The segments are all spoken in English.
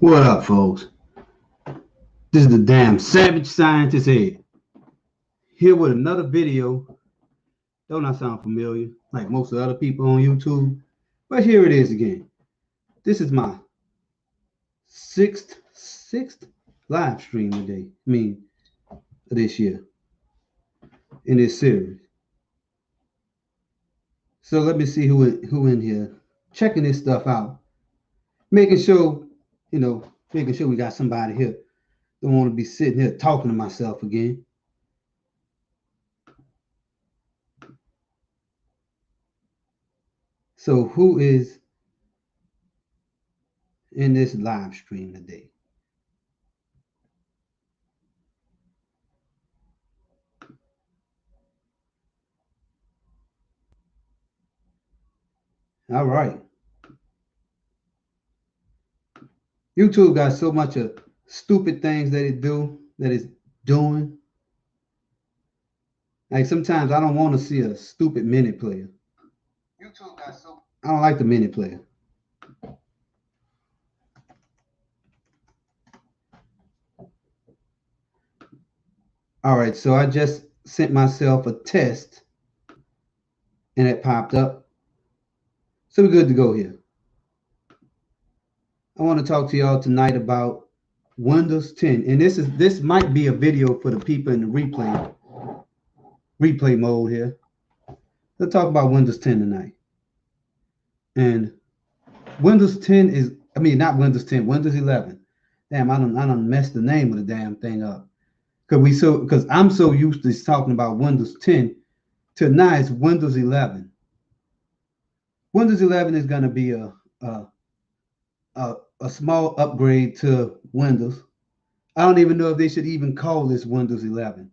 What up, folks? This is the damn Savage Scientist Head here with another video. Don't I sound familiar like most of the other people on YouTube? But here it is again. This is my sixth live stream today. This year in this series. So let me see who in here checking this stuff out, making sure we got somebody here. Don't want to be sitting here talking to myself again. So who is in this live stream today? All right. YouTube got so much of stupid things that it's doing. Like sometimes I don't want to see a stupid minute player. I don't like the minute player. All right, so I just sent myself a test and it popped up. So we're good to go here. I want to talk to y'all tonight about Windows 10. And this might be a video for the people in the replay mode here. Let's talk about Windows 10 tonight. And Windows 10 is, not Windows 10, Windows 11. Damn, I done messed the name of the damn thing up. Because I'm so used to talking about Windows 10 to now it's Windows 11. Windows 11 is going to be a small upgrade to Windows. I don't even know if they should even call this Windows 11.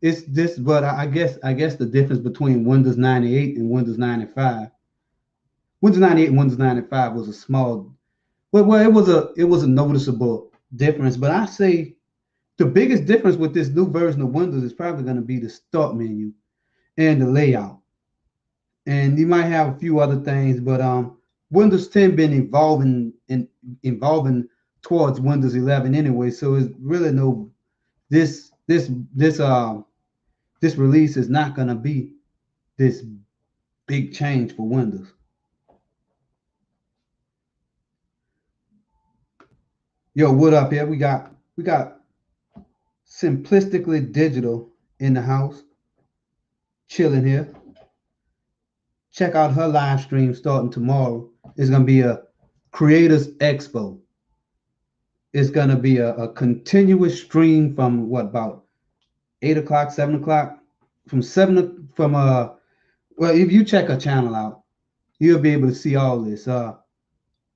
It's this, but I guess the difference between Windows 98 and Windows 95. Windows 98 and Windows 95 was a small, well, it was a noticeable difference. But I say the biggest difference with this new version of Windows is probably going to be the start menu and the layout. And you might have a few other things, but Windows 10 been evolving towards Windows 11 anyway. So it's really this release is not going to be this big change for Windows. Yo, what up here? We got Simplistically Digital in the house, chilling here. Check out her live stream starting tomorrow. It's gonna be a Creators Expo. It's gonna be a continuous stream from about 8 o'clock, 7 o'clock, well, if you check her channel out, you'll be able to see all this.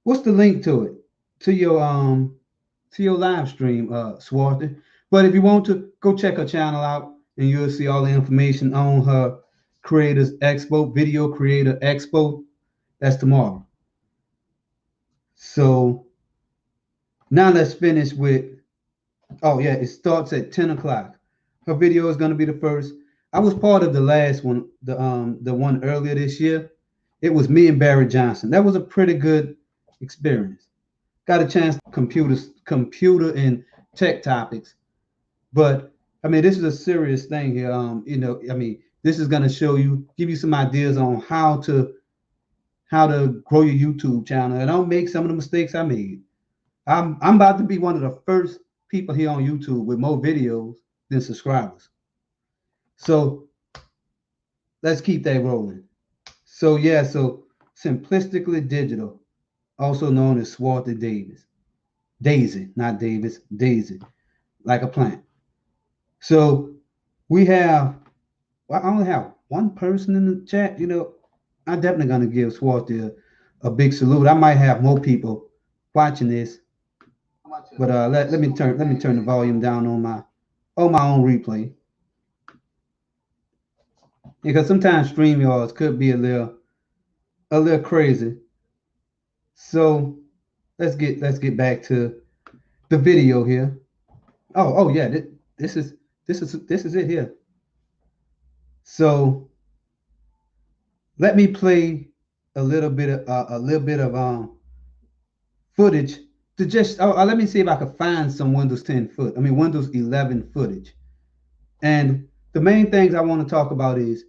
What's the link to it? To your live stream, Swarthy. But if you want to, go check her channel out and you'll see all the information on her Creators Expo, Video Creator Expo. That's tomorrow. So now let's finish with, oh yeah, it starts at 10 o'clock. Her video is going to be the first. I was part of the last one, the one earlier this year. It was me and Barry Johnson. That was a pretty good experience. Got a chance to computer and tech topics. But this is a serious thing here. This is going to give you some ideas on how to grow your YouTube channel and don't make some of the mistakes I made. I'm about to be one of the first people here on YouTube with more videos than subscribers. So let's keep that rolling. So yeah, so Simplistically Digital, also known as Swarthy Daisy, not Davis, Daisy, like a plant. So I only have one person in the chat. I'm definitely gonna give Swarthy a big salute. I might have more people watching this, but let me turn the volume down on my own replay, because sometimes StreamYards could be a little crazy. So let's get back to the video here. Oh yeah, this is it here. So let me play a little bit of footage to just let me see if I could find some Windows 10 Windows 11 footage. And the main things I want to talk about is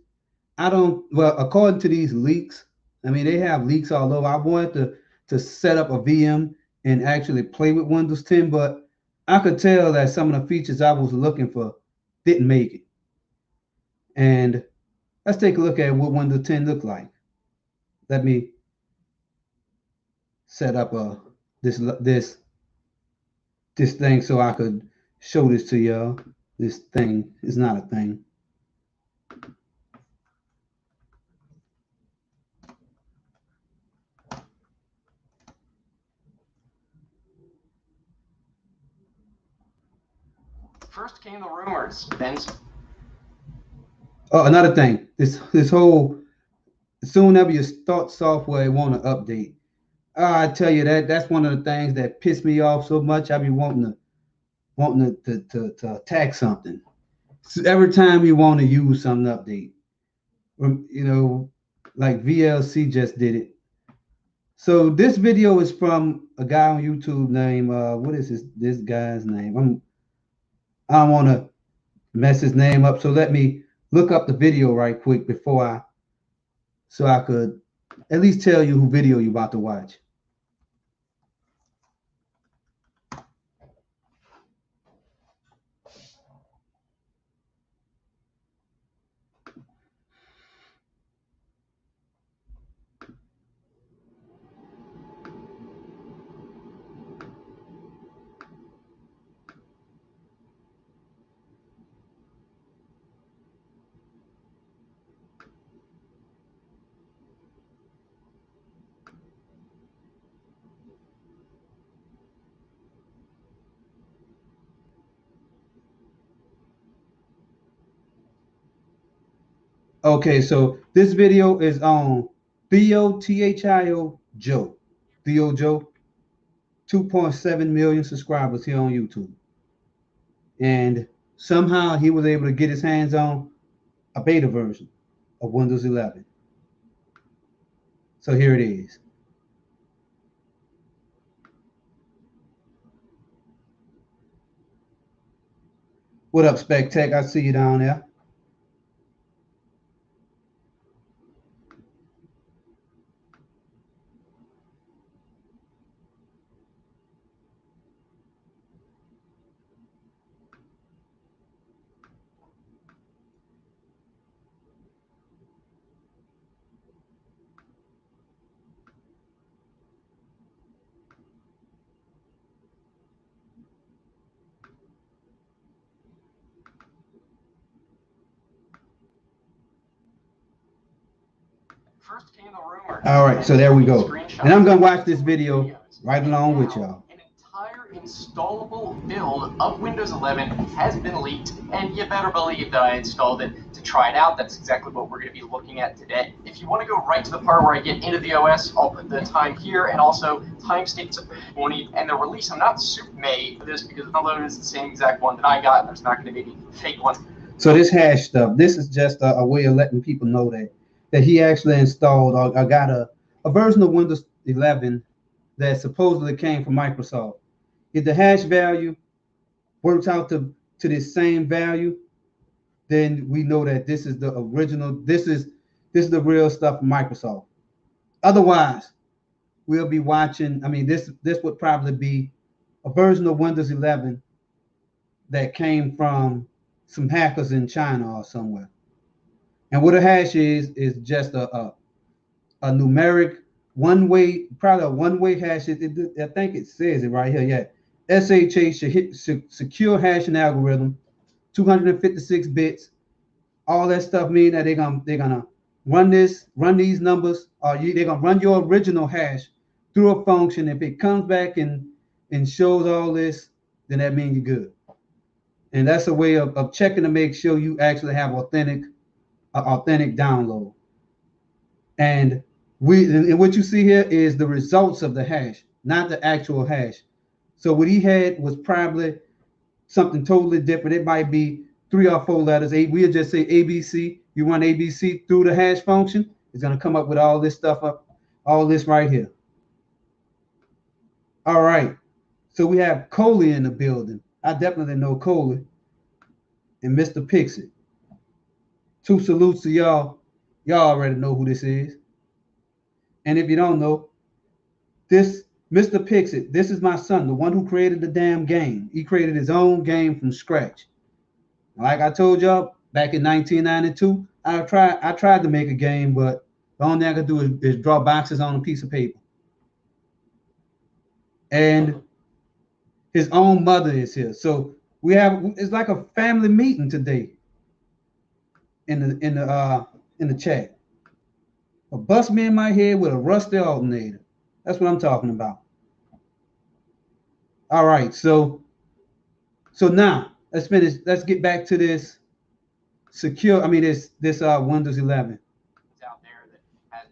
according to these leaks, I mean, they have leaks all over. I wanted to set up a VM and actually play with Windows 10, but I could tell that some of the features I was looking for didn't make it. And let's take a look at what Windows 10 looked like. Let me set up this thing so I could show this to y'all. This thing is not a thing. First came the rumors, then. Oh, another thing. This whole whenever you start software, you want to update. I tell you that's one of the things that pissed me off so much. I be wanting to attack something. So every time you want to use something update, you know, like VLC just did it. So this video is from a guy on YouTube named what is this guy's name? I don't want to mess his name up, so let me look up the video right quick so I could at least tell you who video you're about to watch. Okay, so this video is on ThioJoe. ThioJoe, 2.7 million subscribers here on YouTube. And somehow he was able to get his hands on a beta version of Windows 11. So here it is. What up, Spec Tech? I see you down there. First came the rumor. All right, so there we go. And I'm going to watch this video right along with y'all. An entire installable build of Windows 11 has been leaked, and you better believe that I installed it to try it out. That's exactly what we're going to be looking at today. If you want to go right to the part where I get into the OS, I'll put the time here and also timestamps of 20 and the release. I'm not super made for this because the download is the same exact one that I got, and there's not going to be any fake ones. So this hash stuff, this is just a way of letting people know that he actually installed or got a version of Windows 11 that supposedly came from Microsoft. If the hash value works out to this same value, then we know that this is the original, this is the real stuff from Microsoft. Otherwise, we'll be watching, this would probably be a version of Windows 11 that came from some hackers in China or somewhere. And what a hash is just a numeric one-way, probably a one-way hash. I think it says it right here. Yeah, SHA, secure hashing algorithm, 256 bits. All that stuff mean that they're gonna run these numbers, or they're gonna run your original hash through a function. If it comes back and shows all this, then that means you're good. And that's a way of checking to make sure you actually have authentic download. And what you see here is the results of the hash, not the actual hash. So what he had was probably something totally different. It might be 3 or 4 letters. We'll just say ABC. You run ABC through the hash function, it's going to come up with all this stuff all this right here. All right. So we have Coley in the building. I definitely know Coley and Mr. Pixie. Two salutes to y'all. Y'all already know who this is. And if you don't know, this Mr. Pixie, this is my son, the one who created the damn game. He created his own game from scratch. Like I told y'all, back in 1992, I tried to make a game, but the only thing I could do is draw boxes on a piece of paper. And his own mother is here. So it's like a family meeting today in the chat. A bust me in my head with a rusty alternator. That's what I'm talking about. All right, so now let's finish. Let's get back to this secure. I mean, this Windows 11. Out there that has,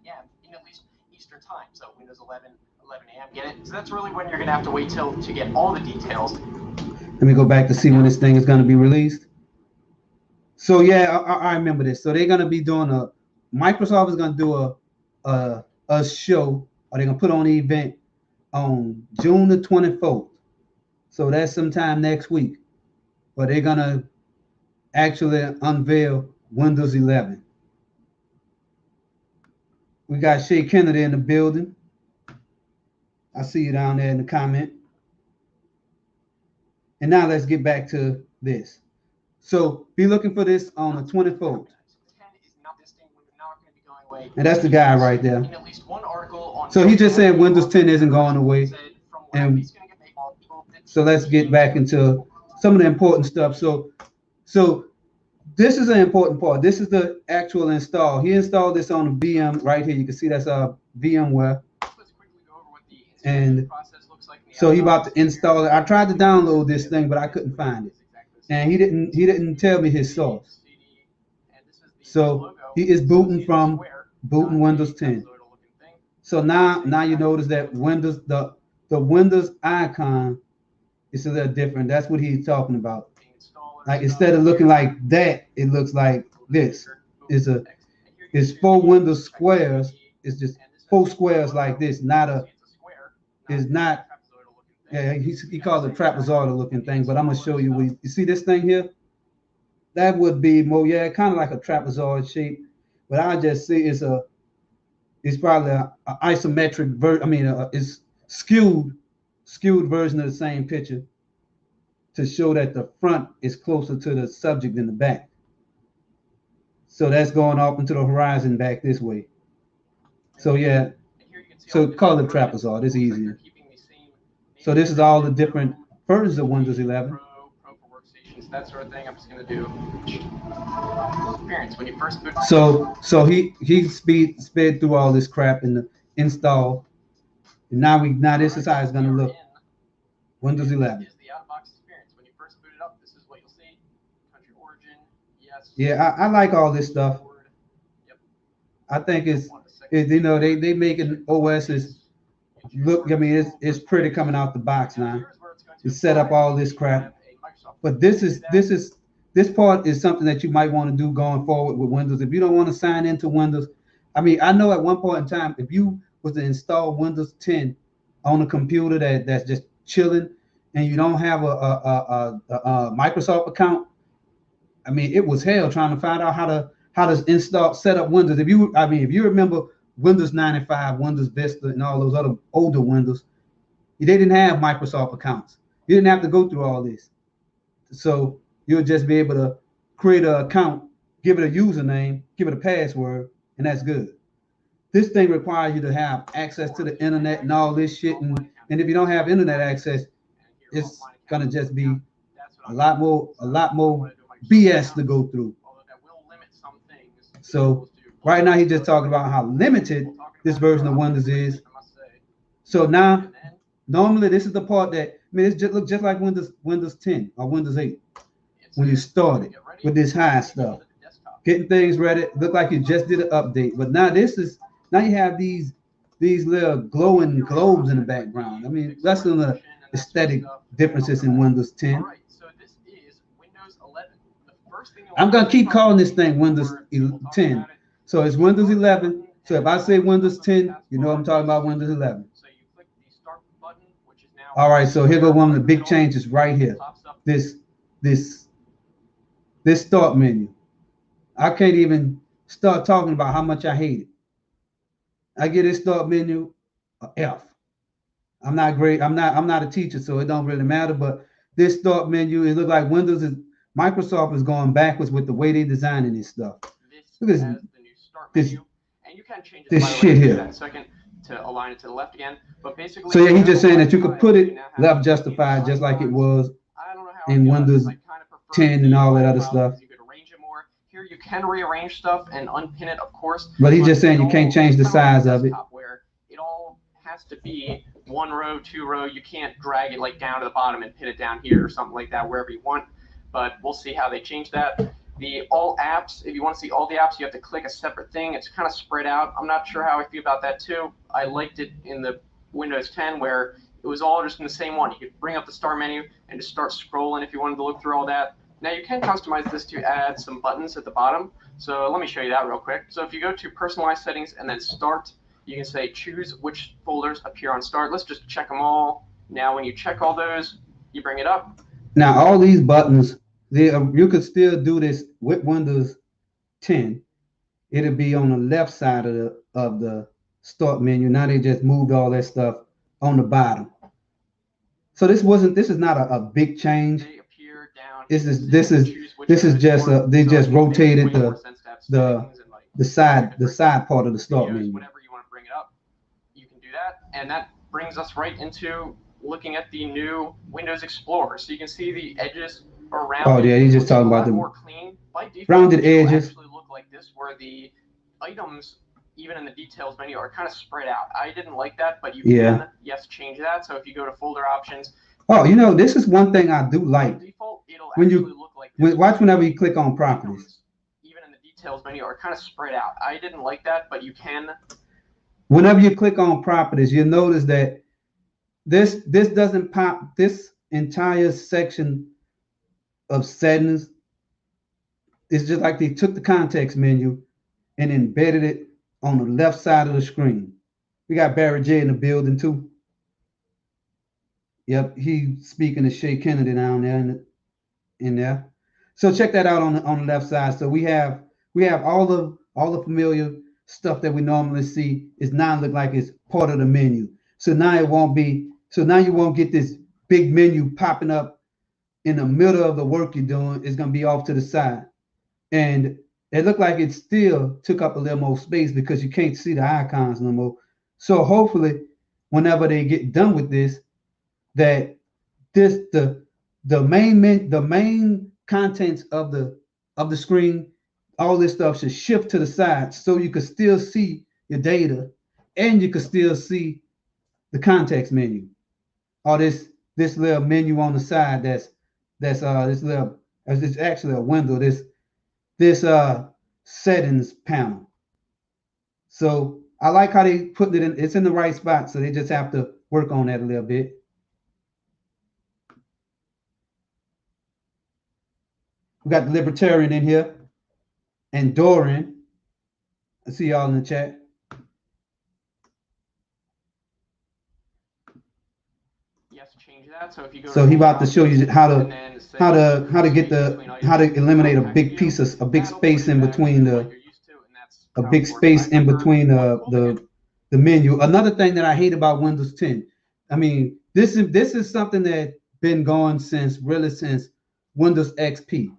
in at least Eastern time, so Windows 11 a.m. Get it? So that's really when you're gonna have to wait to get all the details. Let me go back to see when this thing is gonna be released. So yeah, I remember this. So they're gonna be doing Microsoft is gonna do a show, or they're gonna put on an event on June the 24th. So that's sometime next week. But they're gonna actually unveil Windows 11. We got Shay Kennedy in the building. I see you down there in the comment. And now let's get back to this. So be looking for this on the 24th. And that's the guy right there. So he just said Windows 10 isn't going away. And so let's get back into some of the important stuff. So this is an important part. This is the actual install. He installed this on a VM right here. You can see that's a VMware. And so he about to install it. I tried to download this thing, but I couldn't find it. And he didn't tell me his source. So he is booting Windows 10. So now you notice that Windows the Windows icon is a little different. That's what he's talking about. Like instead of looking like that, it looks like this. It's 4 Windows squares. It's just 4 squares like this. Yeah, he calls it a trapezoidal looking thing, but I'm gonna show you. You see this thing here? That would be more, kind of like a trapezoid shape. But I just see it's probably an isometric it's skewed version of the same picture to show that the front is closer to the subject than the back. So that's going off into the horizon back this way. So yeah, so call it trapezoid. It's easier. So this is all the different versions of Windows 11. That sort of thing. I'm just gonna do experience when you first boot. So he sped through all this crap in the install, and now this is how it's gonna look. Windows 11. Is the out-of-box experience when you first boot it up? This is what you'll see. Country origin, yes. Yeah, I like all this stuff. Yep. I think it's they make it OS look. I mean, it's pretty coming out the box now. You set up all this crap. But this part is something that you might want to do going forward with Windows. If you don't want to sign into Windows, I mean, I know at one point in time, if you was to install Windows 10 on a computer that's just chilling, and you don't have a Microsoft account, I mean, it was hell trying to find out how to set up Windows. If you remember Windows 95, Windows Vista, and all those other older Windows, they didn't have Microsoft accounts. You didn't have to go through all this. So you'll just be able to create an account, give it a username, give it a password, and that's good. This thing requires you to have access to the internet and all this shit. And if you don't have internet access, it's gonna just be a lot more BS to go through. So right now he's just talking about how limited this version of Windows is. So now, normally this is the part that it looks just like Windows 10 or Windows 8 when you started with this high stuff, getting things ready. Look like you just did an update, but now you have these little glowing globes in the background. I mean, that's some of the aesthetic differences in Windows 10. I'm gonna keep calling this thing Windows 10. So it's Windows 11. So if I say Windows 10, you know I'm talking about Windows 11. All right, so here go one of the big changes right here. This start menu. I can't even start talking about how much I hate it. I get this start menu, a F. I'm not great. I'm not a teacher, so it don't really matter. But this start menu, it looks like Microsoft is going backwards with the way they designing this stuff. Look at this. And you can change it this shit here. in a second to align it to the left again. But basically, so yeah, he's just saying that you could put it left justified just like it was in Windows 10 and all that other stuff. You could arrange it more. Here you can rearrange stuff and unpin it, of course. But he's just saying you can't change the size of it. Where it all has to be 1 row, 2 row. You can't drag it like down to the bottom and pin it down here or something like that wherever you want. But we'll see how they change that. The all apps, if you want to see all the apps, you have to click a separate thing. It's kind of spread out. I'm not sure how I feel about that too. I liked it in the Windows 10 where it was all just in the same one. You could bring up the start menu and just start scrolling if you wanted to look through all that. Now you can customize this to add some buttons at the bottom. So let me show you that real quick. So if you go to personalize settings and then start, you can say choose which folders appear on start. Let's just check them all. Now when you check all those, you bring it up. Now all these buttons, you could still do this with Windows 10. It'll be on the left side of the start menu. Now they just moved all that stuff on the bottom. So this is not a big change. They appear down. This is just they just rotated the side part of the start menu. Whenever you want to bring it up, you can do that, and that brings us right into looking at the new Windows Explorer. So you can see the edges around. Oh yeah, he's just talking about the more clean. By default, rounded edges. Actually look like this, where the items, even in the details menu, are kind of spread out. I didn't like that, but you can change that. So if you go to folder options. Oh, you know, this is one thing I do like. By default, it'll when actually you look like this. watch whenever you click on properties. Even in the details menu are kind of spread out. I didn't like that, but you can. Whenever you click on properties, you'll notice that this doesn't pop. This entire section of settings, it's just like they took the context menu and embedded it on the left side of the screen. We got Barry J in the building too. Yep, he's speaking to Shay Kennedy down there in there. So check that out on the left side. So we have all the familiar stuff that we normally see is now look like it's part of the menu. So now it won't be. So now you won't get this big menu popping up in the middle of the work you're doing. It's gonna be off to the side, and it looked like it still took up a little more space because you can't see the icons no more. So hopefully, whenever they get done with this, that the main contents of the screen, all this stuff should shift to the side so you can still see your data and you can still see the context menu, or this little menu on the side that's it's actually a window, this settings panel. So I like how they put it in. It's in the right spot, so they just have to work on that a little bit. We got the Libertarian in here and Dorian. I see y'all in the chat. Yes, change that. So if you go so he about to show you how to eliminate a big space in between the menu. Another thing that I hate about Windows 10. I mean, this is something that been going since Windows XP.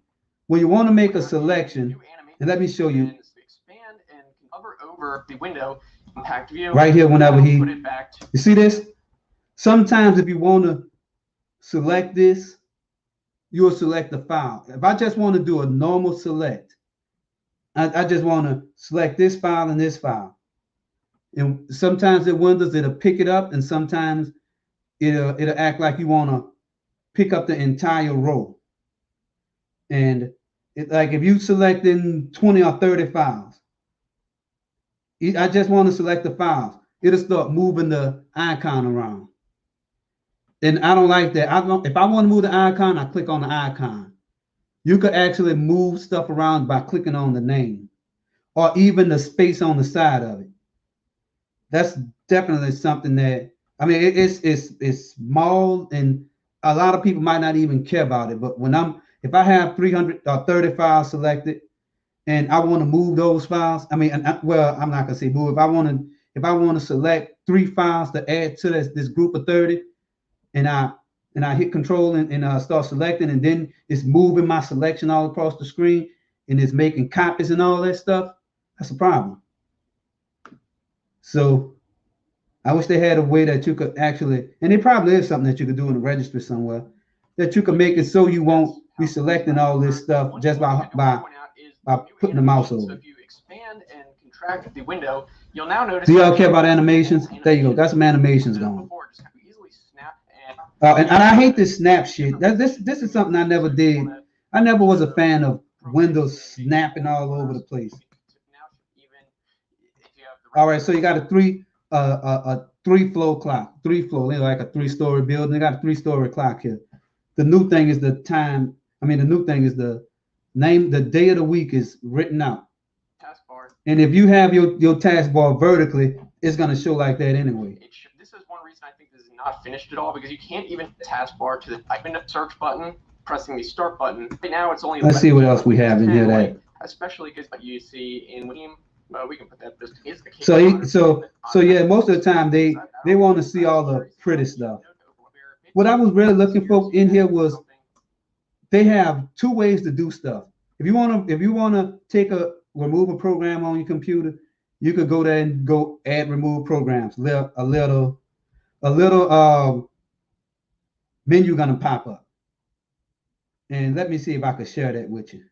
When you want to make a selection, and let me show you. Expand and hover over the window, compact view. Right here, whenever put it back to, you see this? Sometimes if you want to select this, you'll select the file. If I just want to do a normal select, I just want to select this file and this file. And sometimes in Windows, it'll pick it up, and sometimes it'll act like you want to pick up the entire row. And like if you selecting 20 or 30 files, I just want to select the files. It'll start moving the icon around. And I don't like that. If I want to move the icon, I click on the icon. You could actually move stuff around by clicking on the name or even the space on the side of it. That's definitely something that I mean, it's small, and a lot of people might not even care about it. But if I have 330 files selected, and I want to move those files, I mean, well, I'm not gonna say move. If I want to select 3 files to add to this group of 30, and I hit Control and start selecting, and then it's moving my selection all across the screen, and it's making copies and all that stuff, that's a problem. So I wish they had a way that you could actually, and it probably is something that you could do in the registry somewhere, that you can make it so you won't be selecting all this stuff just by putting the mouse over. So if you expand and contract the window, you'll now notice. Do y'all care about animations? There you go. Got some animations going. And I hate this snap shit. This is something I never did. I never was a fan of Windows snapping all over the place. All right, so you got a three floor clock, like a 3-story building. They got a 3-story clock here. The new thing is the time. I mean, the new thing is the name. The day of the week is written out. Taskbar. And if you have your taskbar vertically, it's gonna show like that anyway. This is one reason I think this is not finished at all, because you can't even taskbar to the search button, pressing the start button. Right now, it's only. Let's see what else we have in here. That especially because you see in Steam. We can put that. This is the case. So yeah, most of the time they want to see all the pretty stuff. What I was really looking for in here was they have 2 ways to do stuff. If you wanna remove a program on your computer, you could go there and go add remove programs. A little menu gonna pop up. And let me see if I can share that with you.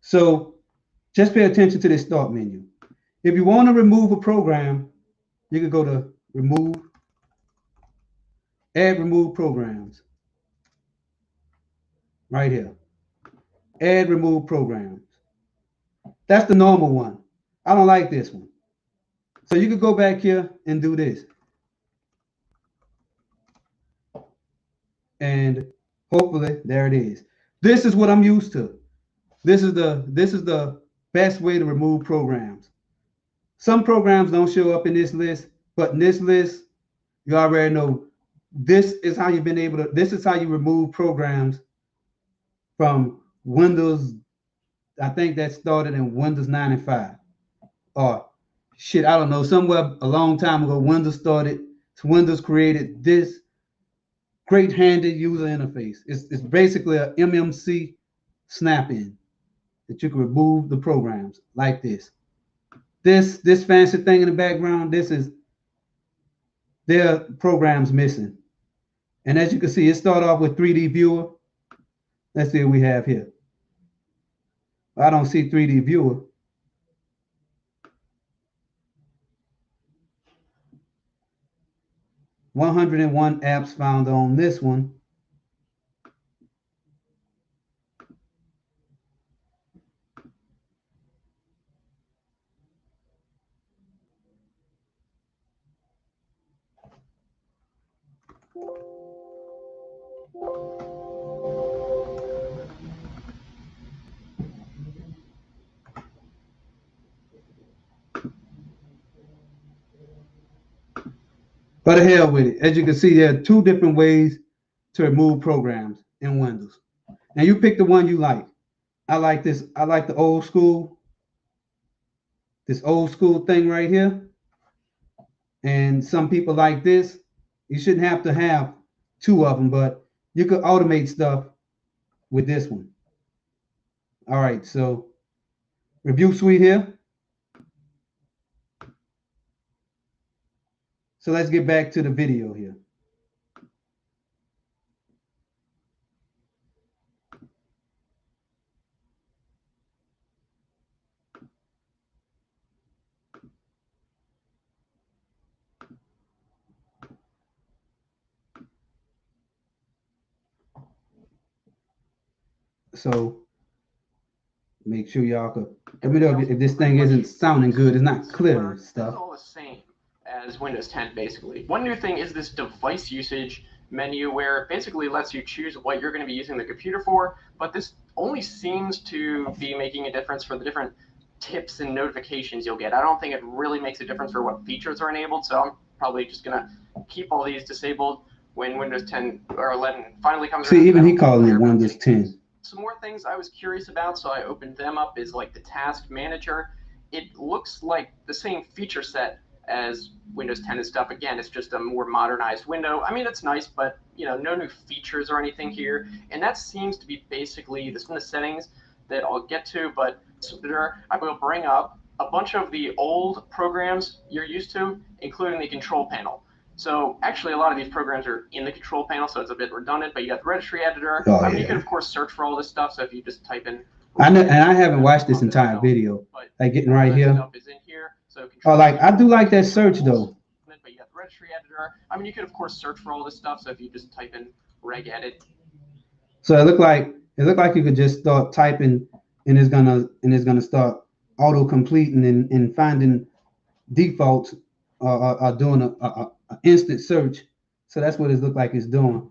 So just pay attention to this start menu. If you want to remove a program, you can go to remove, add remove programs. Right here. Add remove programs. That's the normal one. I don't like this one. So you could go back here and do this. And hopefully there it is. This is what I'm used to. This is the best way to remove programs. Some programs don't show up in this list, but in this list, you already know this is how you remove programs from Windows. I think that started in Windows 95. Or shit, I don't know, somewhere a long time ago, Windows created this great handy user interface. It's basically a MMC snap-in that you can remove the programs like this. This fancy thing in the background, there are programs missing. And as you can see, it started off with 3D viewer. Let's see what we have here. I don't see 3D viewer. $101 apps found on this one. But the hell with it. As you can see, there are 2 different ways to remove programs in Windows. And you pick the one you like. I like this. I like the old school. This old school thing right here. And some people like this. You shouldn't have to have 2 of them, but you could automate stuff with this one. All right, so review suite here. So let's get back to the video here. So let make sure y'all could let me know if this thing isn't sounding good. It's not clear and stuff. It's all the same as Windows 10 basically. One new thing is this device usage menu where it basically lets you choose what you're going to be using the computer for, but this only seems to be making a difference for the different tips and notifications you'll get. I don't think it really makes a difference for what features are enabled, so I'm probably just going to keep all these disabled when Windows 10 or 11 finally comes around. See, even he calling it Windows 10. Some more things I was curious about, so I opened them up, is like the Task Manager. It looks like the same feature set as Windows 10 and stuff. Again, it's just a more modernized window. I mean, it's nice, but no new features or anything here. And that seems to be basically this in the settings that I'll get to, but I will bring up a bunch of the old programs you're used to, including the control panel. So actually, a lot of these programs are in the control panel, so it's a bit redundant, but you got the registry editor. You can, of course, search for all this stuff. So if you just type in... I haven't watched this entire video. Like getting right here. Is in here. So I do like that search, though. But you got the registry editor. I mean, you could, of course, search for all this stuff. So if you just type in regedit. So it looked like you could just start typing, and it's gonna start auto completing and finding defaults or doing a instant search. So that's what it looks like it's doing,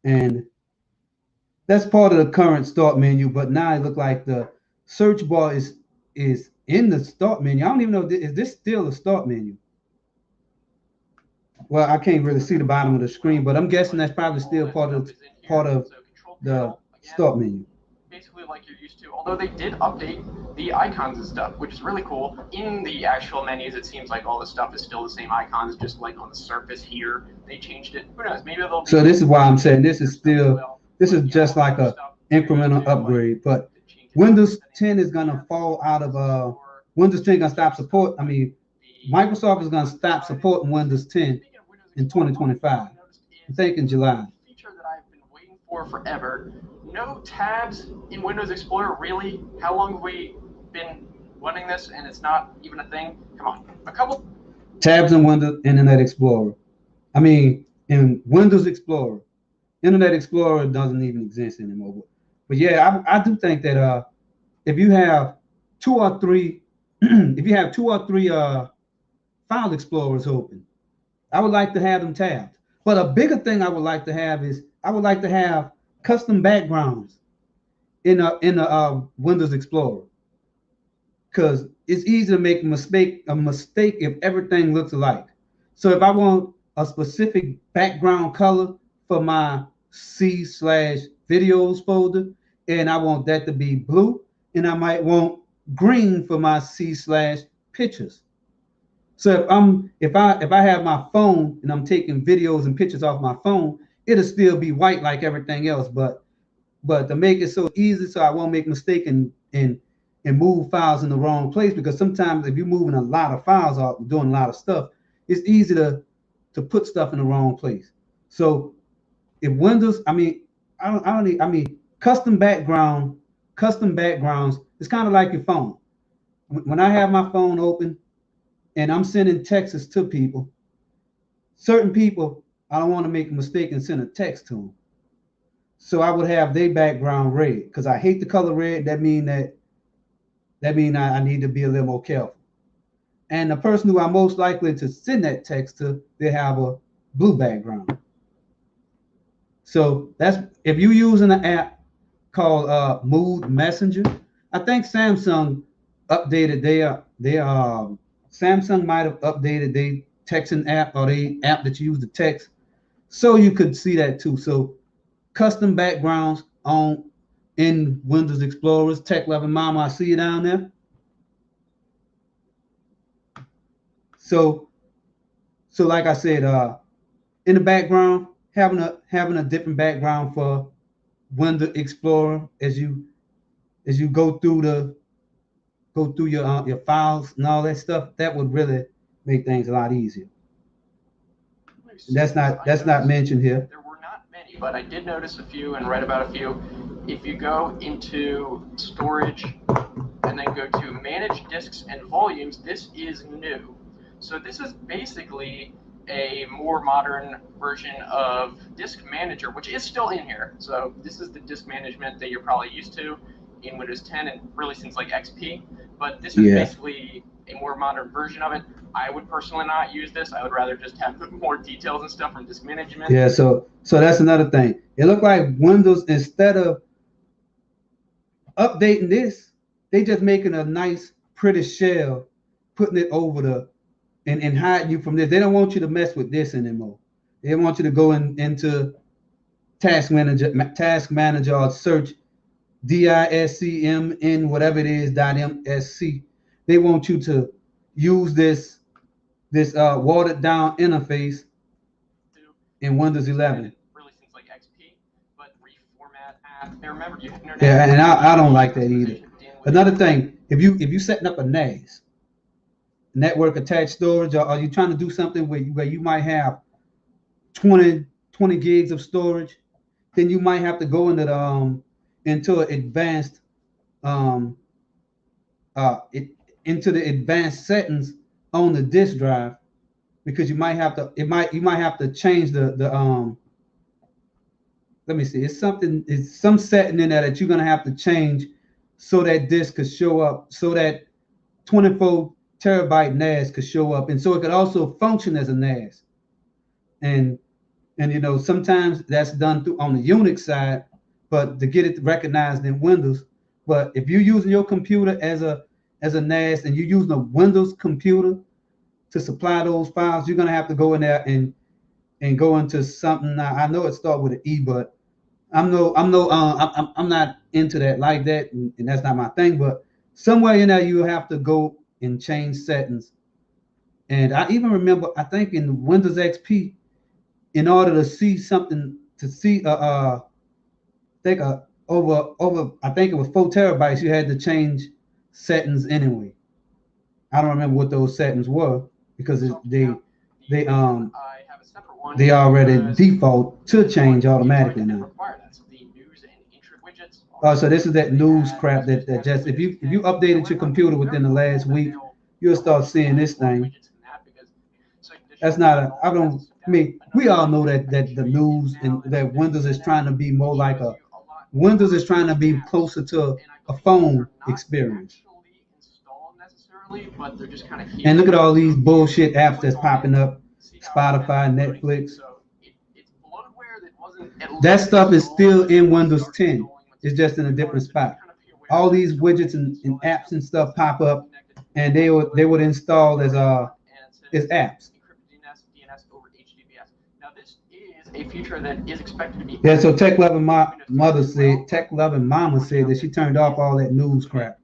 and that's part of the current start menu. But now it looks like the search bar is in the start menu. I don't even know, is this still a start menu? Well, I can't really see the bottom of the screen, but I'm guessing that's probably still part of the start menu. Basically like you're used to, although they did update the icons and stuff, which is really cool. In the actual menus, it seems like all the stuff is still the same icons, just like on the surface here. They changed it. Who knows? Maybe they'll... So this is why I'm saying this is just like a incremental upgrade. But Windows 10 is gonna fall out of Windows 10 gonna stop support. I mean, Microsoft is gonna stop supporting Windows 10 in 2025. I think in July. Feature that I've been waiting for forever. No tabs in Windows Explorer, really? How long have we been running this and it's not even a thing? Come on, a couple tabs in Windows Internet Explorer. I mean, in Windows Explorer, Internet Explorer doesn't even exist anymore. But yeah, I do think that if you have two or three file explorers open, I would like to have them tabbed. But a bigger thing I would like to have is I would like to have custom backgrounds in a Windows Explorer, because it's easy to make a mistake if everything looks alike. So if I want a specific background color for my C/videos folder, and I want that to be blue, and I might want green for my C/pictures. So if I have my phone and I'm taking videos and pictures off my phone, it'll still be white like everything else. But to make it so easy, so I won't make a mistake and move files in the wrong place, because sometimes if you're moving a lot of files out, doing a lot of stuff, it's easy to put stuff in the wrong place. So if Windows, custom backgrounds, it's kind of like your phone. When I have my phone open and I'm sending texts to people, certain people, I don't want to make a mistake and send a text to them. So I would have their background red, because I hate the color red. That mean I need to be a little more careful. And the person who I'm most likely to send that text to, they have a blue background. So that's if you're using an app called Mood Messenger. I think Samsung updated Samsung might have updated their texting app, or the app that you use to text, so you could see that too. So custom backgrounds in Windows Explorers. Tech Loving Mama, I see you down there. So like I said, in the background, having a different background for Windows Explorer as you go through your files and all that stuff, that would really make things a lot easier. That's not mentioned here. There were not many, but I did notice a few and read about a few. If you go into storage and then go to manage disks and volumes, this is new. So this is basically a more modern version of Disk Manager, which is still in here. So this is the disk management that you're probably used to. in Windows 10 and really since like XP. But this is basically a more modern version of it. I would personally not use this. I would rather just have more details and stuff from disk management. Yeah, so that's another thing. It looked like Windows, instead of updating this, they just making a nice, pretty shell, putting it over the and hiding you from this. They don't want you to mess with this anymore. They want you to go into task manager or search DISCMN whatever it is .msc. They want you to use this watered down interface in Windows 11. Really since like XP, but reformat app. And remember, you have internet. Yeah, and I don't like that either. Another thing, if you setting up a NAS, network attached storage, or are you trying to do something where you might have 20 gigs of storage, then you might have to go into the into advanced into the advanced settings on the disk drive, because you might have to change the let me see, it's some setting in there that you're gonna have to change so that disk could show up, so that 24 terabyte NAS could show up, and so it could also function as a NAS. And you know, sometimes that's done through on the Unix side, but to get it recognized in Windows. But if you're using your computer as a NAS and you're using a Windows computer to supply those files, you're gonna have to go in there and go into something. Now, I know it starts with an E, but I'm not into that like that, and that's not my thing. But somewhere in there, you have to go and change settings. And I even remember, I think in Windows XP, in order to see something, to see I think over I think it was 4 terabytes, you had to change settings anyway. I don't remember what those settings were, because they already default to change automatically now. Oh, so this is that news crap that just if you updated your computer within the last week, you'll start seeing this thing. That's not a, I don't, I mean, we all know that the news and that Windows is trying to be more like a, Windows is trying to be closer to a phone experience. And look at all these bullshit apps that's popping up, Spotify, Netflix. That stuff is still in Windows 10. It's just in a different spot. All these widgets and apps and stuff pop up, and they would install as apps. Now this is a feature that is expected to be. Yeah, so Tech Loving Mama said that she turned off all that news crap.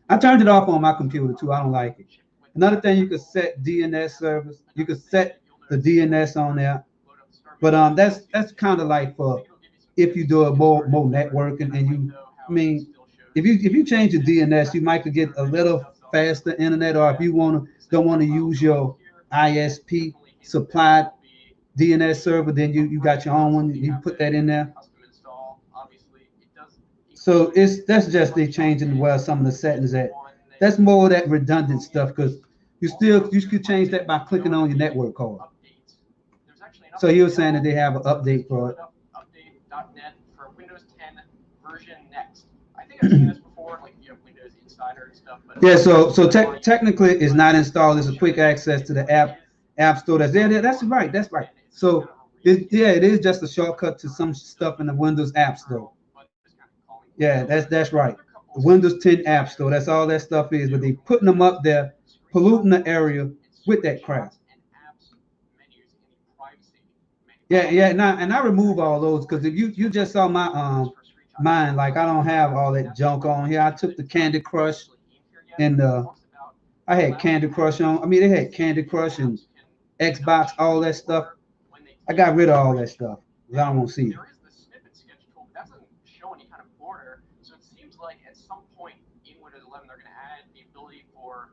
I turned it off on my computer too. I don't like it. Another thing, you could set DNS service. You could set the DNS on there, but that's kind of like for if you do a more networking, and you, I mean, if you change your DNS, you might could get a little faster internet, or if you don't want to use your ISP supplied DNS server, then you got your own one. You put that in there. So that's just they changing well some of the settings. That's more of that redundant stuff, because you could change that by clicking on your network card. So he was saying that they have an update for it. Update.net for Windows 10 version next. I think I've seen this before, like you have Windows Insider and stuff. But yeah, so technically it's not installed. It's a quick access to the app store that's there. That's right. That's right. So it is just a shortcut to some stuff in the Windows App Store. Yeah, that's right. The Windows 10 App Store. That's all that stuff is. But they putting them up there, polluting the area with that crap. Yeah, and I remove all those, because if you just saw my mine, like I don't have all that junk on here. I took the Candy Crush and I had Candy Crush on. I mean, they had Candy Crush and Xbox, all that stuff. I got rid of all that stuff. I don't want to see it. There is the snippet sketch tool, but that doesn't show any kind of border. So it seems like at some point in Windows 11 they're going to add the ability for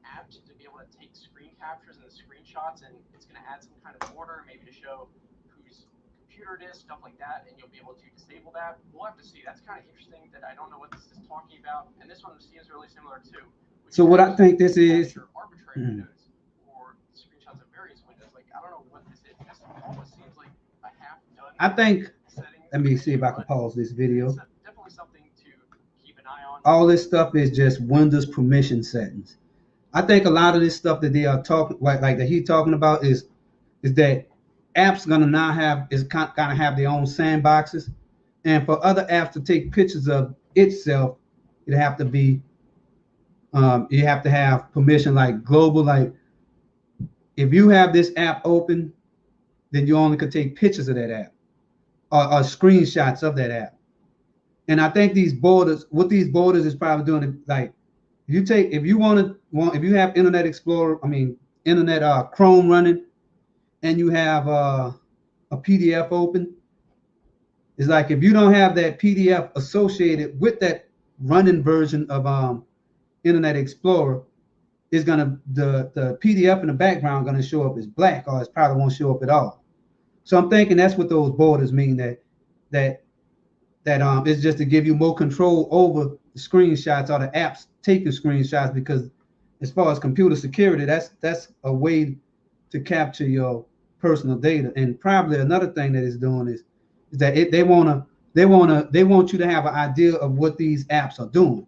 apps to be able to take screen captures and the screenshots, and it's going to add some kind of border, maybe to show whose computer it is, stuff like that, and you'll be able to disable that. We'll have to see. That's kind of interesting. That I don't know what this is talking about, and this one seems really similar too. So what I think this is. Arbitrary windows or screenshots of various windows. Like I don't know what this is. This almost seems like a half-done. I think. Let me see if I can pause this video. Definitely something to keep an eye all this stuff is just Windows permission settings. I think a lot of this stuff that they are talking, like that he's talking about, is that apps gonna now have gonna have their own sandboxes, and for other apps to take pictures of itself, it have to be you have to have permission, like global. Like if you have this app open, then you only could take pictures of that app or screenshots of that app. And I think these borders, what these borders is probably doing, like if you have Internet Explorer, Internet Chrome running, and you have a PDF open, it's like if you don't have that PDF associated with that running version of Internet Explorer, is gonna the PDF in the background gonna show up as black, or it probably won't show up at all. So I'm thinking that's what those borders mean, that it's just to give you more control over the screenshots or the apps taking screenshots, because as far as computer security, that's a way to capture your personal data. And probably another thing that it's doing is that they want you to have an idea of what these apps are doing.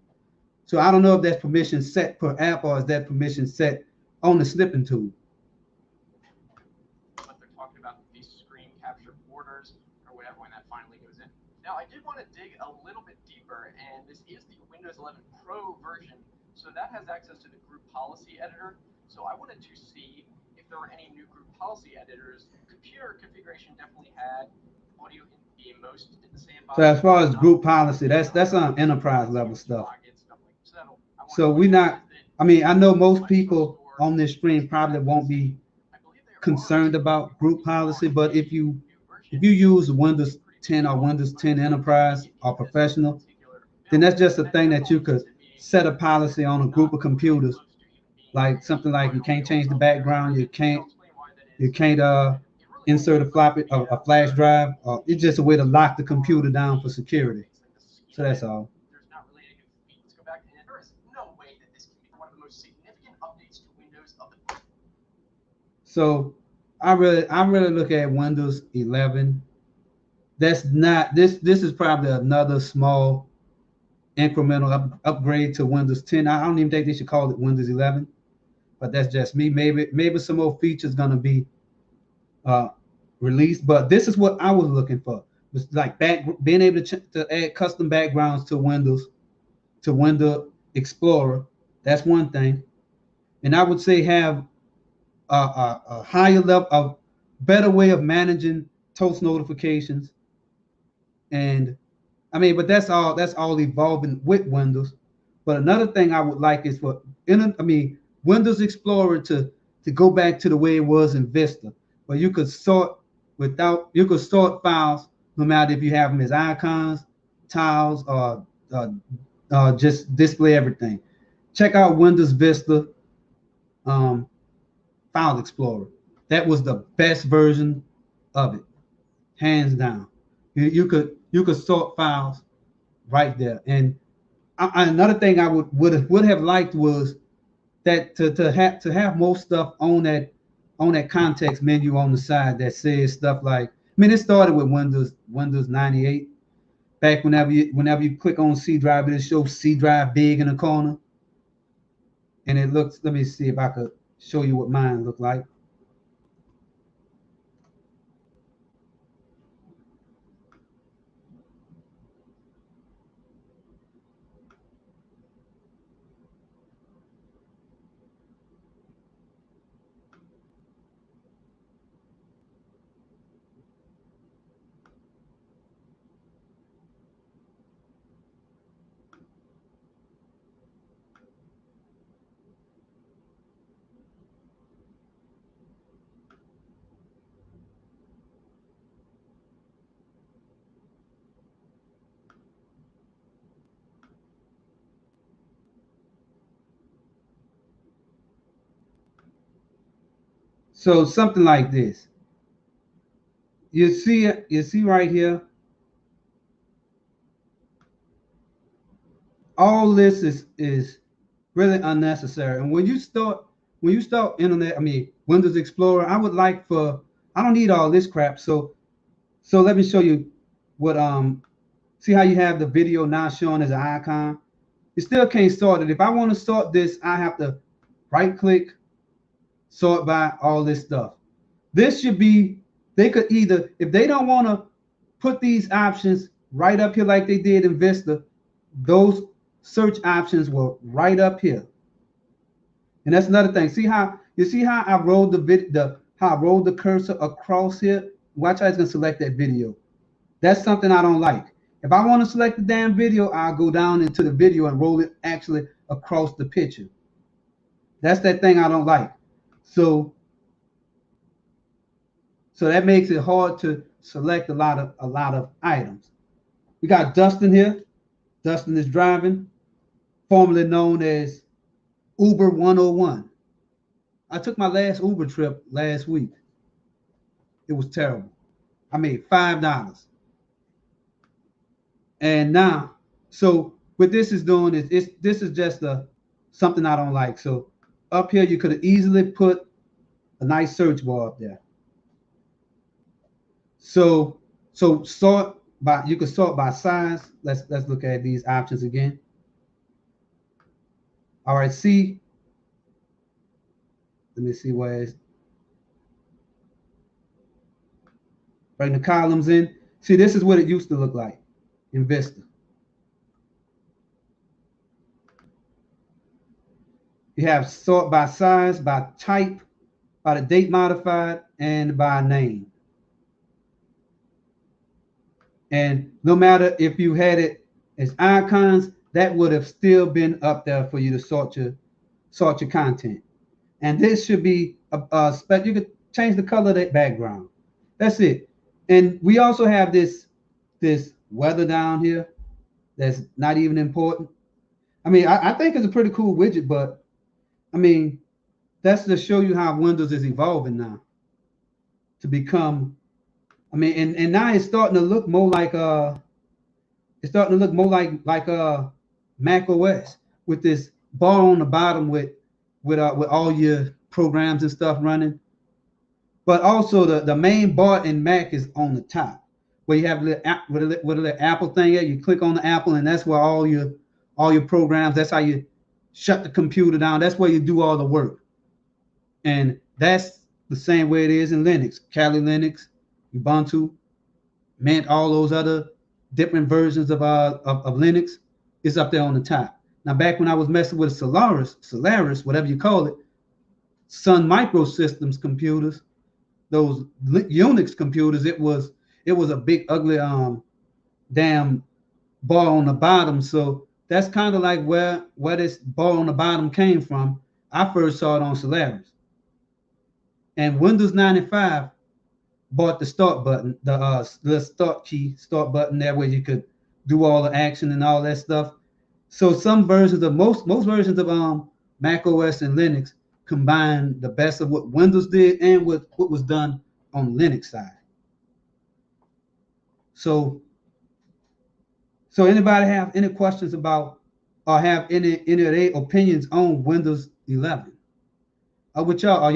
So I don't know if that's permission set per app, or is that permission set on the snipping tool. What they're talking about, these screen capture borders or whatever, when that finally goes in. Now, I did want to dig a little bit deeper, and this is the Windows 11 Pro version, so that has access to the group policy editor. So I wanted to see if there were any new group policy editors. Computer configuration definitely had audio in most in the sandbox. So as far as group policy, that's on enterprise level stuff. So we're not, I know most people on this stream probably won't be concerned about group policy, but if you use Windows 10 or Windows 10 Enterprise or Professional, then that's just a thing that you could set a policy on a group of computers, like something like you can't change the background, you can't insert a flash drive, or it's just a way to lock the computer down for security. So that's all. So I really look at Windows 11. That's not this is probably another small incremental upgrade to Windows 10. I don't even think they should call it Windows 11, but that's just me. Maybe some more features gonna be released, but this is what I was looking for. It's like being able to add custom backgrounds to Windows Explorer. That's one thing, and I would say have a higher level, a better way of managing toast notifications. And but that's all evolving with Windows. But another thing I would like is for Windows Explorer to go back to the way it was in Vista, where you could sort files no matter if you have them as icons, tiles, or just display everything. Check out Windows Vista File Explorer. That was the best version of it, hands down. You could sort files right there. And another thing I would have liked was that to have more stuff on that context menu on the side that says stuff like, it started with Windows 98. Back whenever you click on C drive, it shows C drive big in the corner, and it looks. Let me see if I could show you what mine looked like. So something like this. You see right here. All this is really unnecessary. And when you start internet, Windows Explorer, I don't need all this crap. So let me show you what see how you have the video now showing as an icon. You still can't sort it. If I want to sort this, I have to right click, sort by all this stuff. This should be, they could either, if they don't want to put these options right up here like they did in Vista, those search options were right up here. And that's another thing. See how I rolled the cursor across here? Watch how it's gonna select that video. That's something I don't like. If I want to select the damn video, I'll go down into the video and roll it actually across the picture. That's that thing I don't like. So that makes it hard to select a lot of items. We got Dustin here. Dustin is driving, formerly known as Uber 101. I took my last Uber trip last week. It was terrible. I made $5. And now, so what this is doing is this is just something I don't like. So up here, you could have easily put a nice search bar up there. So sort by, you can sort by size. Let's look at these options again. All right, see. Let me see where it's. Bring the columns in. See, this is what it used to look like in Vista. You have sort by size, by type, by the date modified, and by name. And no matter if you had it as icons, that would have still been up there for you to sort your content. And this should be you could change the color of that background. That's it. And we also have this weather down here that's not even important. I mean, I think it's a pretty cool widget, but I mean, that's to show you how Windows is evolving now to become. I mean, and now it's starting to look more like Mac OS with this bar on the bottom with all your programs and stuff running. But also the main bar in Mac is on the top, where you have a little Apple thing at. You click on the Apple, and that's where all your programs. That's how you shut the computer down. That's where you do all the work. And that's the same way it is in Linux. Kali Linux, Ubuntu, Mint, all those other different versions of Linux is up there on the top. Now, back when I was messing with Solaris, whatever you call it, Sun Microsystems computers, those Unix computers, it was a big ugly damn bar on the bottom. So that's kind of like where this bar on the bottom came from. I first saw it on Solaris. And Windows 95 bought the start button, the start key, start button there, where you could do all the action and all that stuff. So some versions of most versions of Mac OS and Linux combine the best of what Windows did and what was done on the Linux side. So anybody have any questions about or have any of their opinions on Windows 11? With y'all, are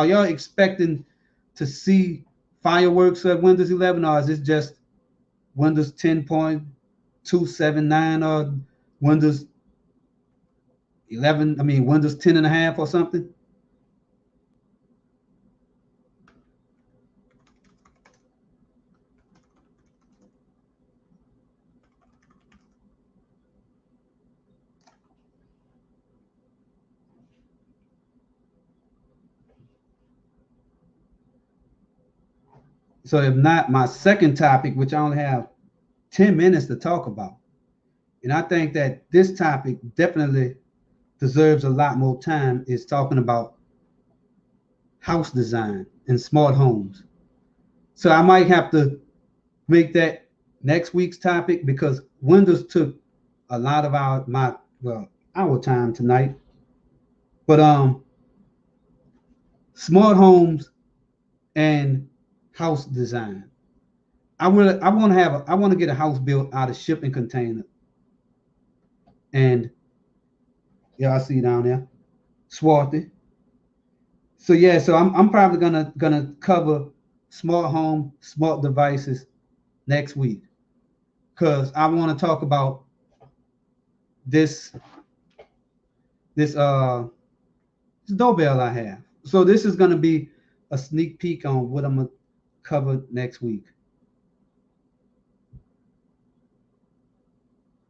y'all expecting to see fireworks at Windows 11, or is this just Windows 10.279 or Windows 11? I mean, Windows 10 and a half or something? So if not, my second topic, which I only have 10 minutes to talk about, and I think that this topic definitely deserves a lot more time, is talking about house design and smart homes. So I might have to make that next week's topic, because Windows took a lot of our time tonight. But smart homes and house design. I want to get a house built out of shipping container. And yeah, I see down there, Swarthy. So yeah, so I'm probably gonna cover smart home, smart devices next week, because I want to talk about this doorbell I have. So this is gonna be a sneak peek on what I'm gonna cover next week.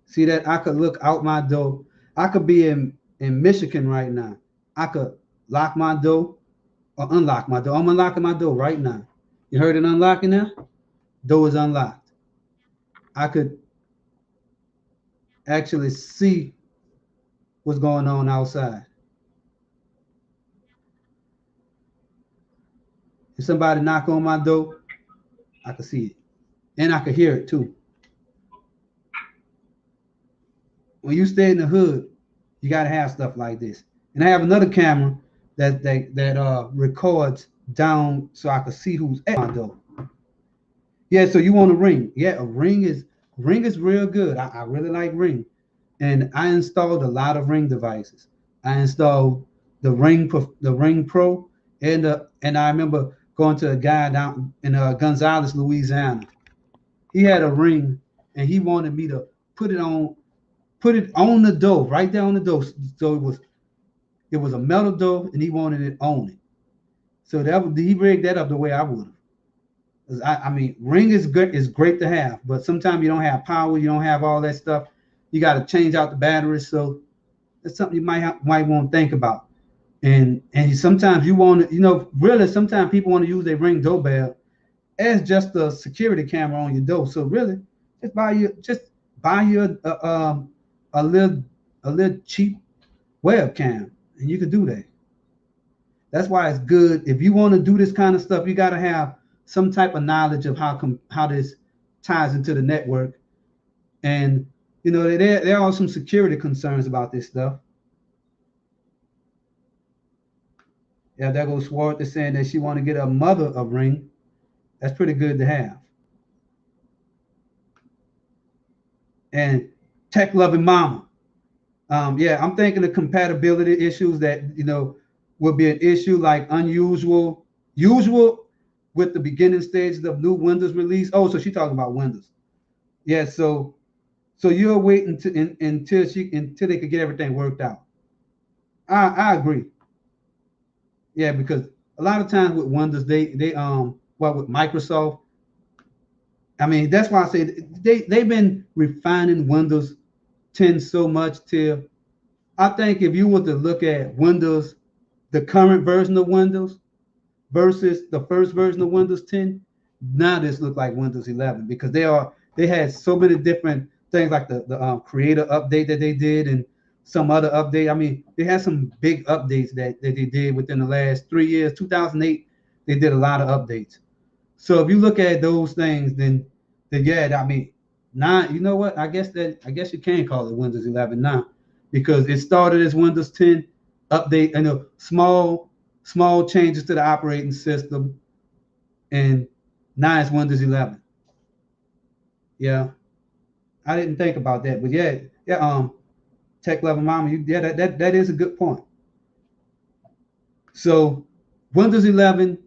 See that I could look out my door. I could be in Michigan right now. I could lock my door or unlock my door. I'm unlocking my door right now. You heard it unlocking now? Door is unlocked. I could actually see what's going on outside. If somebody knock on my door, I could see it. And I could hear it too. When you stay in the hood, you gotta have stuff like this. And I have another camera that records down so I can see who's at my door. Yeah, so you want a Ring? Yeah, a Ring is real good. I really like Ring, and I installed a lot of Ring devices. I installed the Ring Pro, and I remember going to a guy down in Gonzales, Louisiana. He had a Ring, and he wanted me to put it on the door, right there on the door. So it was a metal door, and he wanted it on it. So he rigged that up the way I would have. I mean, Ring is good, is great to have, but sometimes you don't have power, you don't have all that stuff. You got to change out the batteries, so that's something you might want to think about. And sometimes you want to, really, sometimes people want to use their Ring doorbell as just a security camera on your door. So really, just buy you a little cheap webcam, and you can do that. That's why it's good. If you want to do this kind of stuff, you got to have some type of knowledge of how this ties into the network. And there are some security concerns about this stuff. Yeah, there goes Swartz saying that she want to get a mother a Ring. That's pretty good to have. And tech loving mama. Yeah, I'm thinking of compatibility issues that will be an issue, like usual with the beginning stages of new Windows release. Oh, so she's talking about Windows. Yeah, so you're waiting until they could get everything worked out. I agree. Yeah, because a lot of times with Windows, with Microsoft, I mean, that's why I say they've been refining Windows 10 so much till I think if you were to look at Windows, the current version of Windows versus the first version of Windows 10, now this looks like Windows 11 because they had so many different things, like the creator update that they did and some other update. I mean, they had some big updates that they did within the last 3 years. 2008, they did a lot of updates. So if you look at those things, then yeah, I mean, now you know what? I guess you can call it Windows 11 now, because it started as Windows 10 update, small changes to the operating system, and now it's Windows 11. Yeah, I didn't think about that, but yeah, tech level mama, that is a good point. So Windows 11,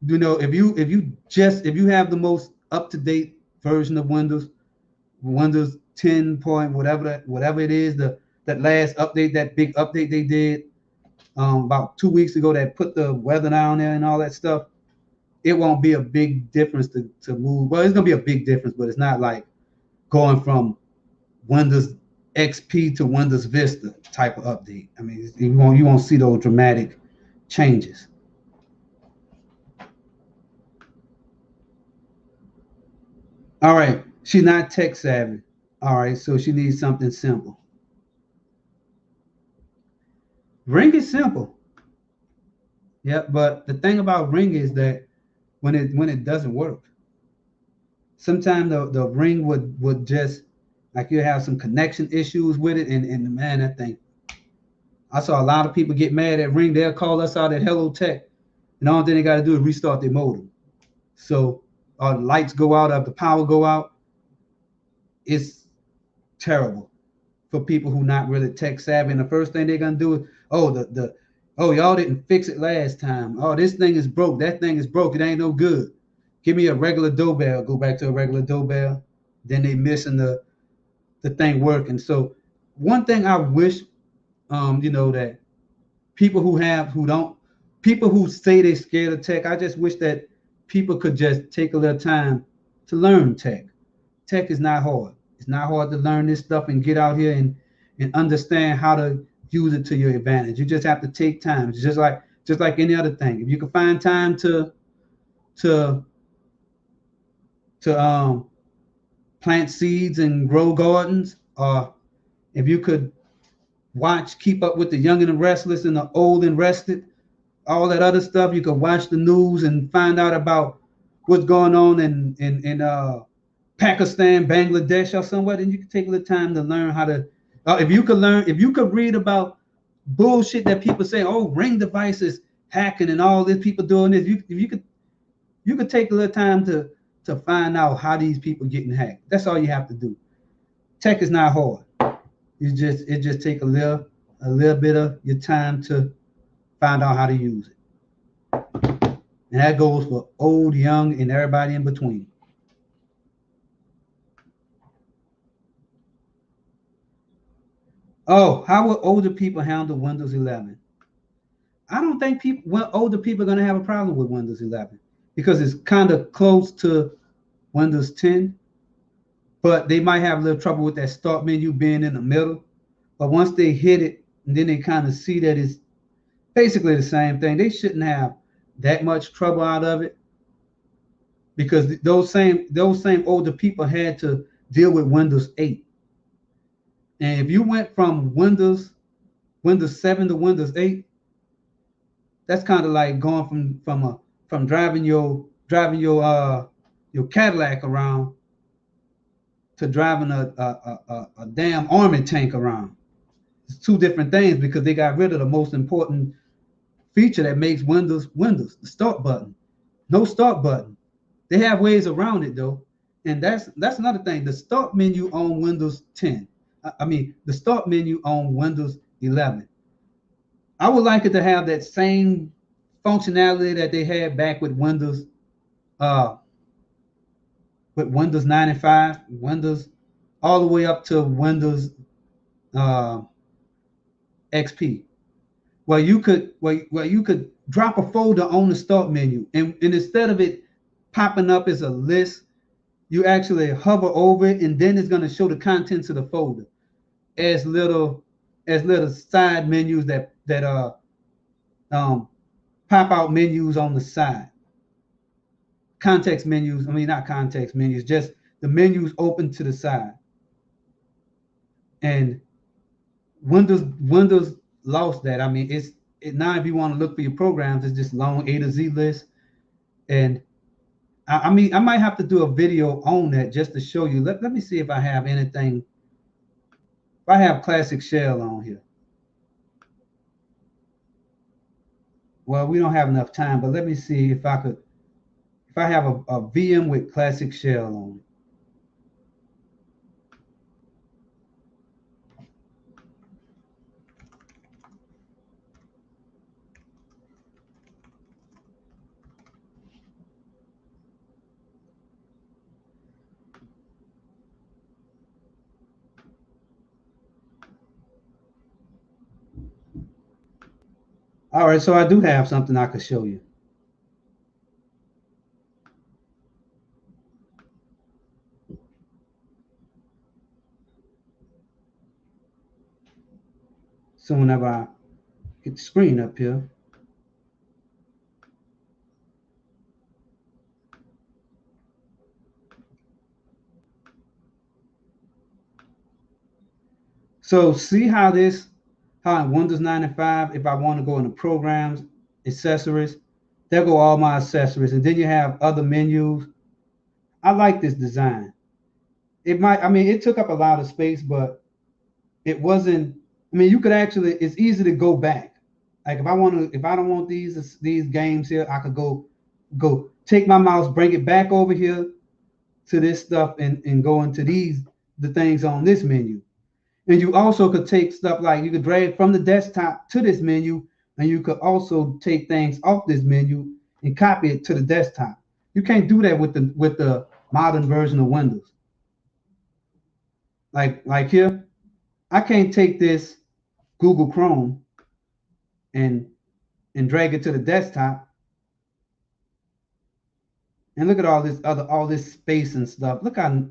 if you have the most up-to-date version of Windows 10 point whatever it is, that last update, that big update they did about 2 weeks ago that put the weather down there and all that stuff, it won't be a big difference to move. Well, it's gonna be a big difference, but it's not like going from Windows XP to Windows Vista type of update. I mean, you won't see those dramatic changes. All right, she's not tech savvy. All right, so she needs something simple. Ring is simple. Yeah, but the thing about Ring is that when it doesn't work, sometimes the Ring would just, like, you have some connection issues with it, and man, that thing. I saw a lot of people get mad at Ring. They'll call us out at Hello Tech, and the only thing they got to do is restart their modem. So the lights go out, or the power go out. It's terrible for people who not really tech savvy. And the first thing they're gonna do is, y'all didn't fix it last time. Oh, this thing is broke. That thing is broke. It ain't no good. Give me a regular doorbell. Go back to a regular doorbell. Then they missing the the thing working. So one thing I wish, you know, that people people who say they're scared of tech, I just wish that people could just take a little time to learn tech. Tech is not hard. It's not hard to learn this stuff and get out here and understand how to use it to your advantage. You just have to take time. It's just like any other thing. If you can find time to plant seeds and grow gardens, or if you could keep up with the young and the restless and the old and rested, all that other stuff. You could watch the news and find out about what's going on in Pakistan, Bangladesh, or somewhere. Then you can take a little time to learn how to. If you could read about bullshit that people say, oh, Ring devices hacking and all these people doing this. You could take a little time to find out how these people getting hacked. That's all you have to do. Tech is not hard. It just take a little bit of your time to find out how to use it. And that goes for old, young, and everybody in between. Oh, how will older people handle Windows 11? I don't think older people are going to have a problem with Windows 11 because it's kind of close to Windows 10, but they might have a little trouble with that start menu being in the middle. But once they hit it, and then they kind of see that it's basically the same thing, they shouldn't have that much trouble out of it, because those same older people had to deal with Windows 8. And if you went from Windows 7 to Windows 8, that's kind of like going from driving your Cadillac around to driving a damn army tank around. It's two different things, because they got rid of the most important feature that makes Windows, the start button. No start button. They have ways around it though, and that's another thing. The start menu on Windows 10. The start menu on Windows 11. I would like it to have that same functionality that they had back with Windows 95, Windows all the way up to Windows XP, where you could drop a folder on the start menu, and instead of it popping up as a list, you actually hover over it, and then it's going to show the contents of the folder as little side menus that pop out menus on the side. Context menus, not context menus, just the menus open to the side. And Windows lost that. Now if you want to look for your programs, it's just long A to Z list. And I might have to do a video on that just to show you. Let me see if I have anything. If I have Classic Shell on here. Well, we don't have enough time, but let me see if I have a VM with Classic Shell on it. All right, so I do have something I could show you. So whenever I get the screen up here. So see how in Windows 95, if I want to go into programs, accessories, there go all my accessories. And then you have other menus. I like this design. It took up a lot of space, but it wasn't, you could actually, it's easy to go back. Like if I don't want these games here, I could go take my mouse, bring it back over here to this stuff and go into the things on this menu. And you also could take stuff like, you could drag from the desktop to this menu, and you could also take things off this menu and copy it to the desktop. You can't do that with the modern version of Windows. Like here, I can't take this Google Chrome and drag it to the desktop. And look at all this space and stuff. Look how, I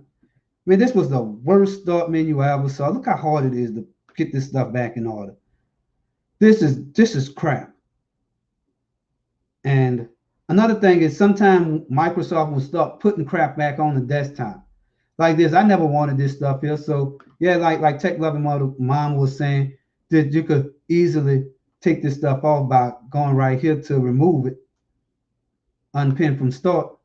mean, this was the worst start menu I ever saw. Look how hard it is to get this stuff back in order. This is crap. And another thing is sometimes Microsoft will start putting crap back on the desktop. Like this, I never wanted this stuff here. So yeah, like Tech Loving Mom was saying, that you could easily take this stuff off by going right here to remove it, unpin from start.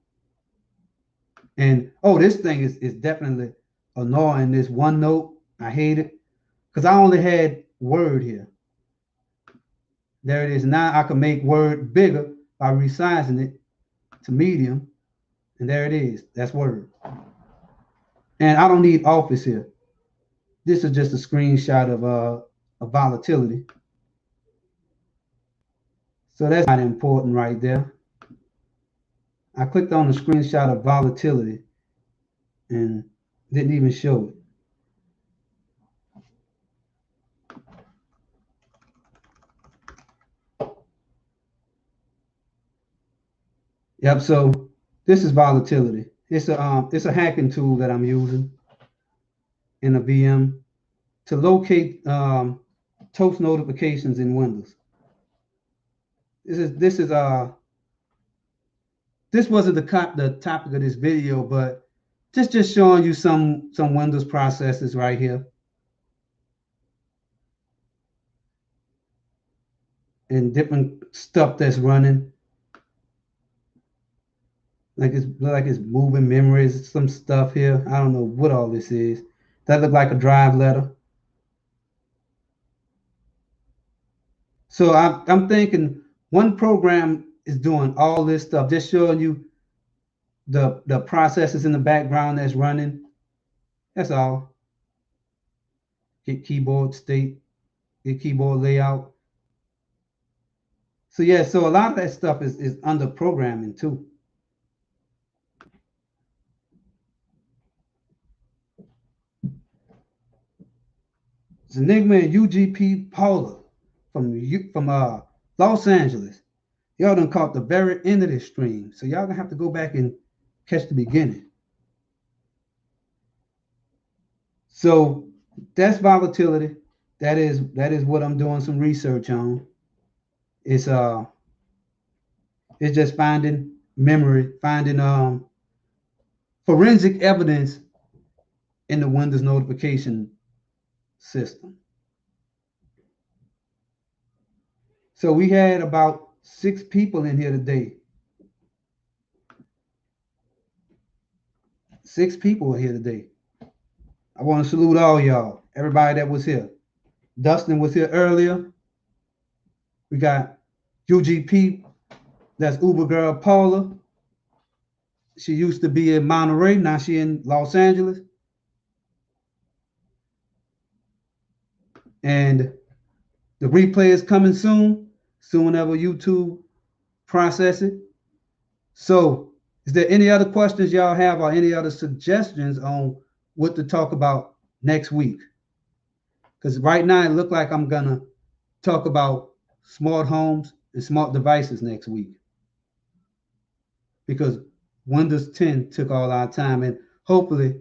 And oh, this thing is definitely annoying. This OneNote, I hate it because I only had Word here. There it is. Now I can make Word bigger by resizing it to medium, and there it is. That's Word. And I don't need Office here. This is just a screenshot of volatility. So that's not important right there. I clicked on the screenshot of volatility and didn't even show it. Yep, so this is volatility. It's a hacking tool that I'm using in a VM to locate toast notifications in Windows. This wasn't the topic of this video, but just showing you some Windows processes right here. And different stuff that's running. Like it's moving memories, some stuff here. I don't know what all this is. That looked like a drive letter. So I'm thinking one program is doing all this stuff, just showing you the processes in the background that's running. That's all. Get keyboard state, get keyboard layout. So yeah, so a lot of that stuff is under programming too. It's Enigma and UGP Paula from Los Angeles. Y'all done caught the very end of this stream, so y'all gonna have to go back and catch the beginning. So that's volatility. That is what I'm doing some research on. It's just finding memory, finding forensic evidence in the Windows notification system. So we had about 6 people in here today. 6 people are here today. I want to salute all y'all, everybody that was here. Dustin was here earlier. We got UGP, that's Uber girl Paula. She used to be in Monterey, now she in Los Angeles. And the replay is coming soon whenever YouTube process it. So is there any other questions y'all have or any other suggestions on what to talk about next week? Because right now it looks like I'm gonna talk about smart homes and smart devices next week. Because Windows 10 took all our time, and hopefully,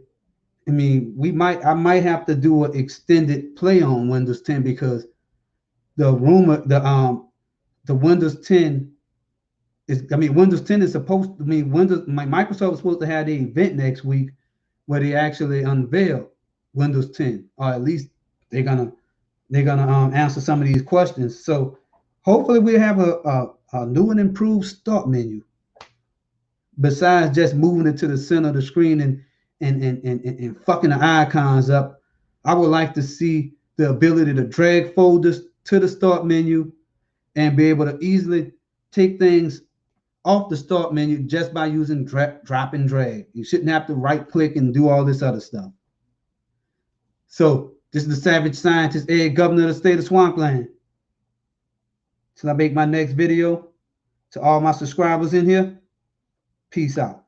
I mean, I might have to do an extended play on Windows 10 because the Windows 10 Windows 10 is supposed to, Microsoft is supposed to have the event next week where they actually unveil Windows 10, or at least they're gonna answer some of these questions. So hopefully we have a new and improved start menu. Besides just moving it to the center of the screen and fucking the icons up, I would like to see the ability to drag folders to the start menu and be able to easily take things off the start menu just by using drop and drag. You shouldn't have to right click and do all this other stuff. So this is the Savage Scientist, Ed, Governor of the State of Swampland. Till I make my next video, to all my subscribers in here, peace out.